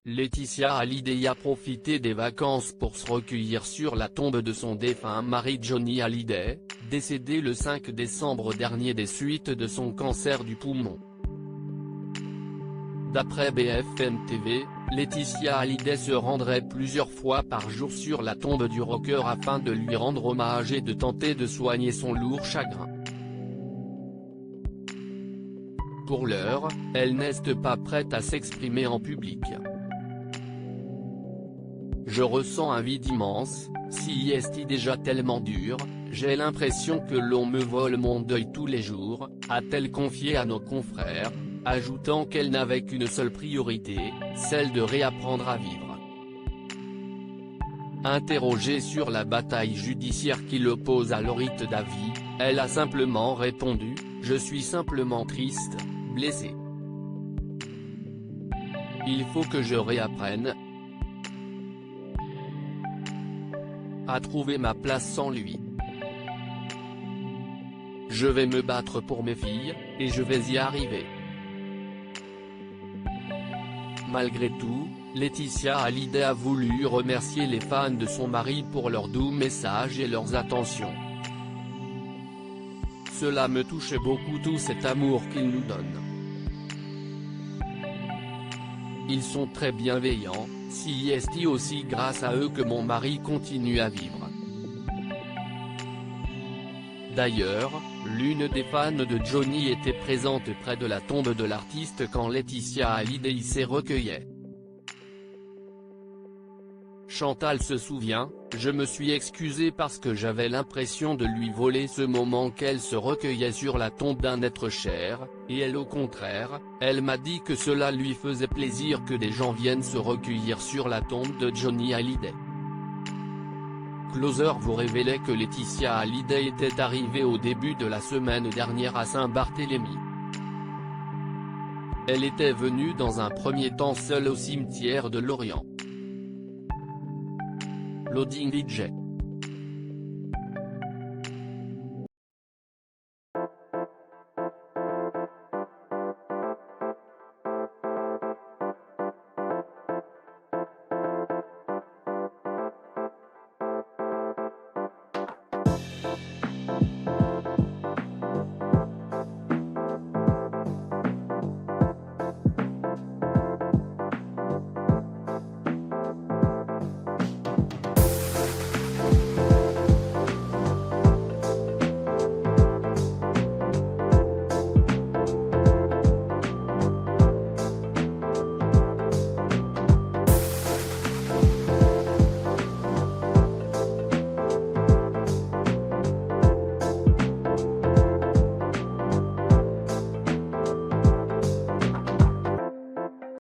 Laetitia Hallyday a profité des vacances pour se recueillir sur la tombe de son défunt mari Johnny Hallyday, décédé le 5 décembre dernier des suites de son cancer du poumon. D'après BFM TV, Laetitia Hallyday se rendrait plusieurs fois par jour sur la tombe du rocker afin de lui rendre hommage et de tenter de soigner son lourd chagrin. Pour l'heure, elle n'est pas prête à s'exprimer en public. Je ressens un vide immense, si est déjà tellement dur, j'ai l'impression que l'on me vole mon deuil tous les jours, a-t-elle confié à nos confrères, ajoutant qu'elle n'avait qu'une seule priorité, celle de réapprendre à vivre. Interrogée sur la bataille judiciaire qui l'oppose à Lorit Davy, elle a simplement répondu « Je suis simplement triste, blessée. Il faut que je réapprenne à trouver ma place sans lui. Je vais me battre pour mes filles, et je vais y arriver. » Malgré tout, Laetitia Hallyday a voulu remercier les fans de son mari pour leurs doux messages et leurs attentions. « Cela me touche beaucoup tout cet amour qu'ils nous donnent. Ils sont très bienveillants, si est aussi grâce à eux que mon mari continue à vivre. » D'ailleurs, l'une des fans de Johnny était présente près de la tombe de l'artiste quand Laetitia Hallyday s'est recueillie. Chantal se souvient, « Je me suis excusée parce que j'avais l'impression de lui voler ce moment qu'elle se recueillait sur la tombe d'un être cher, et elle au contraire, elle m'a dit que cela lui faisait plaisir que des gens viennent se recueillir sur la tombe de Johnny Hallyday. » Closer vous révélait que Laetitia Hallyday était arrivée au début de la semaine dernière à Saint-Barthélemy. Elle était venue dans un premier temps seule au cimetière de Lorient. Loading DJ.